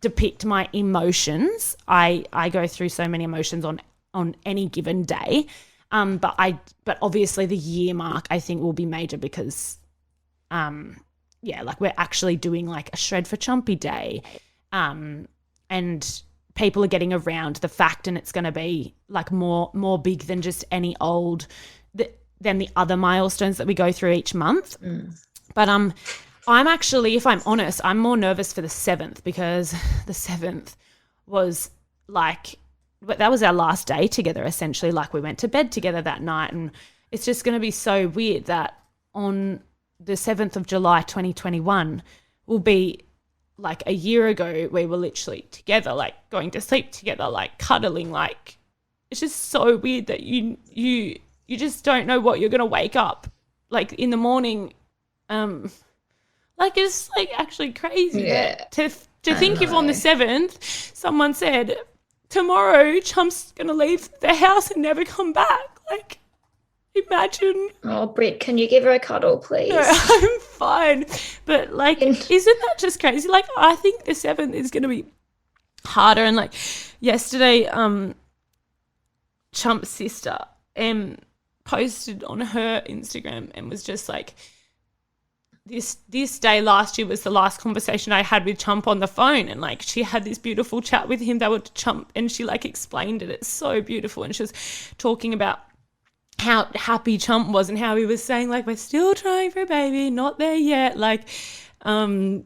depict my emotions. I go through so many emotions on any given day. But obviously the year mark I think will be major because, like we're actually doing like a Shred for Chumpy Day, and people are getting around the fact, and it's going to be like more big than just any than the other milestones that we go through each month. But I'm actually, if I'm honest, I'm more nervous for the 7th because the 7th was like, that was our last day together essentially. Like we went to bed together that night, and it's just going to be so weird that on the 7th of July 2021 will be like a year ago we were literally together, like going to sleep together, like cuddling. Like it's just so weird that you just don't know what you're going to wake up like in the morning. Like it's like actually crazy to think if on the 7th someone said, tomorrow Chump's going to leave the house and never come back. Like, imagine. Oh, Britt, can you give her a cuddle, please? No, I'm fine. But, like, isn't that just crazy? Like, I think the 7th is going to be harder. And, like, yesterday, Chump's sister, posted on her Instagram and was just like, this day last year was the last conversation I had with Chump on the phone, and like she had this beautiful chat with him. They were Chump, and she like explained it. It's so beautiful, and she was talking about how happy Chump was and how he was saying like, we're still trying for a baby, not there yet, like and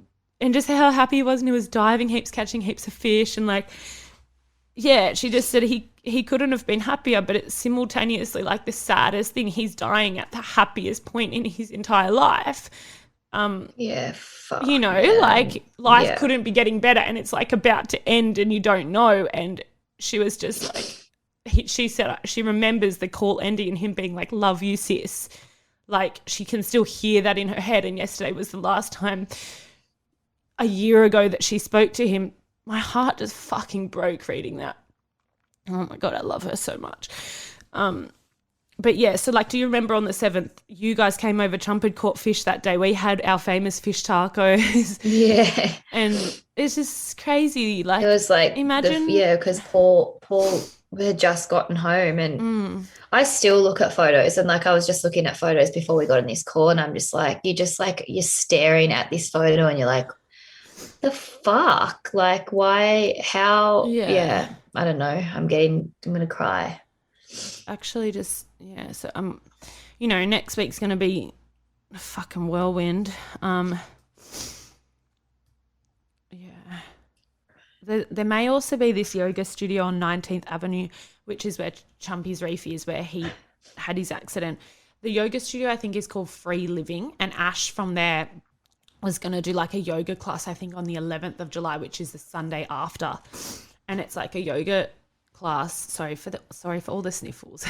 just how happy he was, and he was diving heaps, catching heaps of fish, and like she just said he couldn't have been happier, but it's simultaneously like the saddest thing. He's dying at the happiest point in his entire life. Fuck, like life couldn't be getting better, and it's like about to end and you don't know. And she was just like, she said she remembers the call ending and him being like, love you, sis. Like she can still hear that in her head. And yesterday was the last time a year ago that she spoke to him. My heart just fucking broke reading that. Oh my God, I love her so much. But yeah, so like, do you remember on the 7th, you guys came over, Chump had caught fish that day. We had our famous fish tacos. Yeah. And it's just crazy. Like, it was like, imagine. Because Paul had just gotten home, and I still look at photos, and like, I was just looking at photos before we got in this call, and I'm just like, you're staring at this photo and you're like, the fuck? Like, why, how? Yeah. I don't know. I'm going to cry. Actually just, yeah, so you know, next week's going to be a fucking whirlwind. Yeah. There may also be this yoga studio on 19th Avenue, which is where Chumpy's reef is, where he had his accident. The yoga studio, I think, is called Free Living, and Ash from there was going to do like a yoga class, I think, on the 11th of July, which is the Sunday after. And it's like a yoga class, sorry for all the sniffles,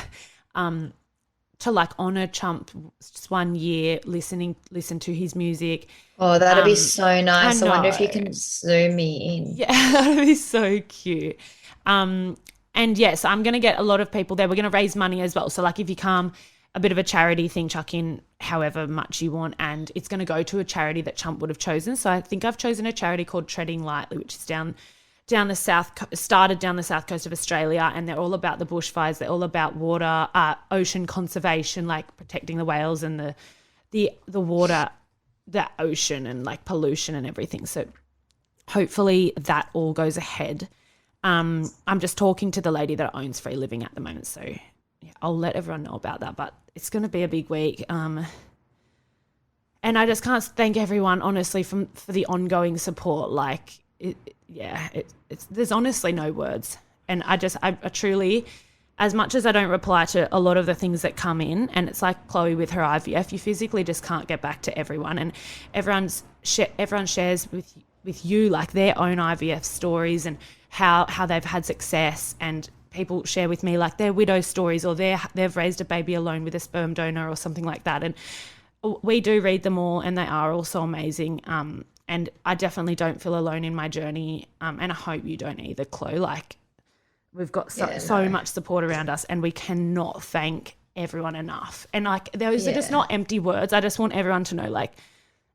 to like honor Chump just 1 year, listen to his music. Oh, that'd be so nice. I wonder if you know. can zoom me in. Yeah, that'd be so cute. And yes, I'm going to get a lot of people there. We're going to raise money as well. So like if you come, a bit of a charity thing, chuck in however much you want, and it's going to go to a charity that Chump would have chosen. So I think I've chosen a charity called Treading Lightly, which is started down the south coast of Australia, and they're all about the bushfires. They're all about water, ocean conservation, like protecting the whales and the water, the ocean, and like pollution and everything. So hopefully that all goes ahead. I'm just talking to the lady that owns Free Living at the moment, so yeah, I'll let everyone know about that. But it's going to be a big week. And I just can't thank everyone, honestly, for the ongoing support. Like, there's honestly no words. And I truly, as much as I don't reply to a lot of the things that come in, and it's like Chloe with her IVF, you physically just can't get back to everyone. And everyone shares with you like their own IVF stories and how they've had success, and people share with me like their widow stories, or they've raised a baby alone with a sperm donor or something like that. And we do read them all, and they are all so amazing. And I definitely don't feel alone in my journey. And I hope you don't either, Chloe. Like, we've got so much support around us, and we cannot thank everyone enough. And like, those are just not empty words. I just want everyone to know, like,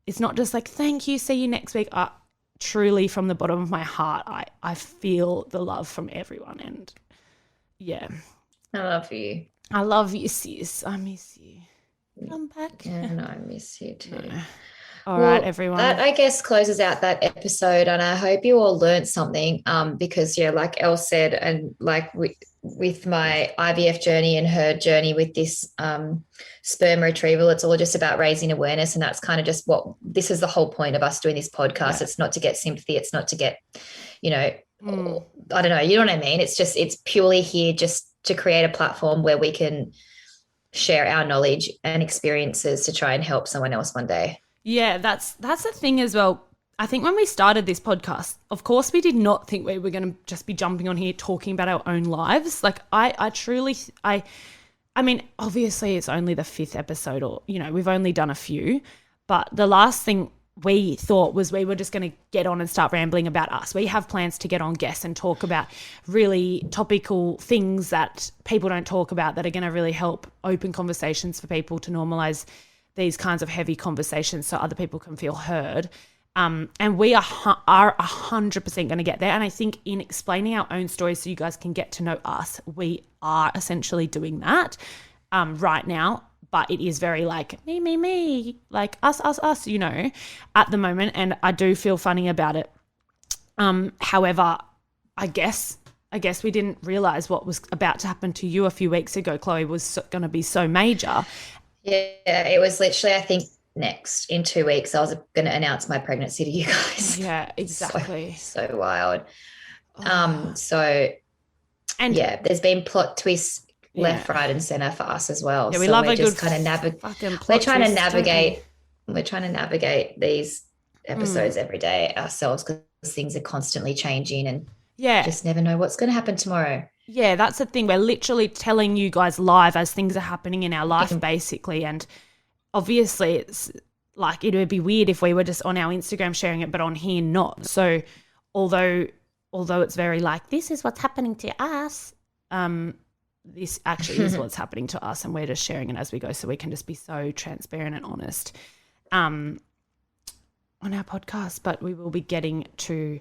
it's not just like, thank you, see you next week. Truly from the bottom of my heart, I feel the love from everyone. And yeah. I love you. I love you, sis. I miss you. Come back. And I miss you too. No. All right, everyone. That, I guess, closes out that episode, and I hope you all learned something, because, yeah, like Elle said, and like with my IVF journey and her journey with this sperm retrieval, it's all just about raising awareness, and that's kind of just this is the whole point of us doing this podcast. Yeah. It's not to get sympathy. It's not to get, I don't know, you know what I mean? It's purely here just to create a platform where we can share our knowledge and experiences to try and help someone else one day. Yeah, that's the thing as well. I think when we started this podcast, of course, we did not think we were going to just be jumping on here talking about our own lives. Like, I truly, I mean, obviously it's only the 5th episode, or, we've only done a few, but the last thing we thought was we were just going to get on and start rambling about us. We have plans to get on guests and talk about really topical things that people don't talk about, that are going to really help open conversations for people to normalize these kinds of heavy conversations so other people can feel heard. And we are 100% going to get there. And I think in explaining our own stories so you guys can get to know us, we are essentially doing that right now. But it is very like me, like us, at the moment. And I do feel funny about it. However, I guess we didn't realize what was about to happen to you a few weeks ago, Chloe, was going to be so major. Yeah, it was literally, I think, next in 2 weeks I was going to announce my pregnancy to you guys. Yeah, exactly. So wild. There's been plot twists left, right, and center for us as well. Yeah, we love a good kind of we're trying to navigate. We're trying to navigate these episodes every day ourselves, because things are constantly changing, and just never know what's going to happen tomorrow. Yeah, that's the thing. We're literally telling you guys live as things are happening in our life, basically. And obviously it's like, it would be weird if we were just on our Instagram sharing it, but on here not. So although it's very like, this is what's happening to us, this actually is what's happening to us, and we're just sharing it as we go, so we can just be so transparent and honest on our podcast. But we will be getting to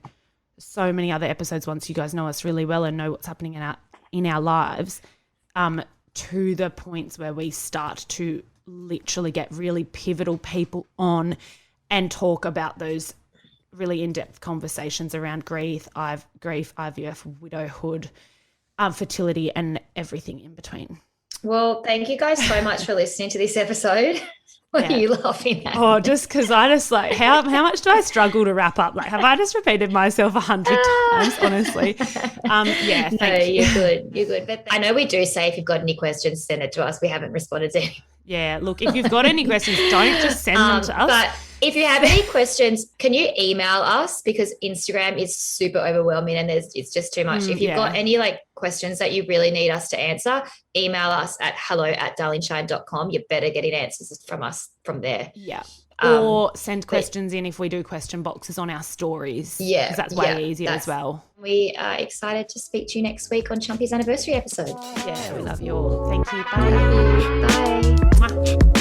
so many other episodes once you guys know us really well and know what's happening in our lives, to the points where we start to literally get really pivotal people on and talk about those really in-depth conversations around grief, IVF, widowhood, fertility, and everything in between. Well, thank you guys so much for listening to this episode. What are you laughing at? Oh, just because I just like, how much do I struggle to wrap up? Like, have I just repeated myself 100 times, honestly? Yeah, thank you. You're good. You're good. But I know we do say if you've got any questions, send it to us. We haven't responded to any. Yeah, look, if you've got any questions, don't just send them to us. But if you have any questions, can you email us? Because Instagram is super overwhelming and it's just too much. If you've got any like questions that you really need us to answer, email us at hello@darlingshine.com. You're better getting answers from us from there. Yeah. Or send questions in if we do question boxes on our stories. Yeah. Because that's way easier as well. We are excited to speak to you next week on Chumpy's anniversary episode. Yeah, we love you all. Thank you. Bye. Bye. Mwah.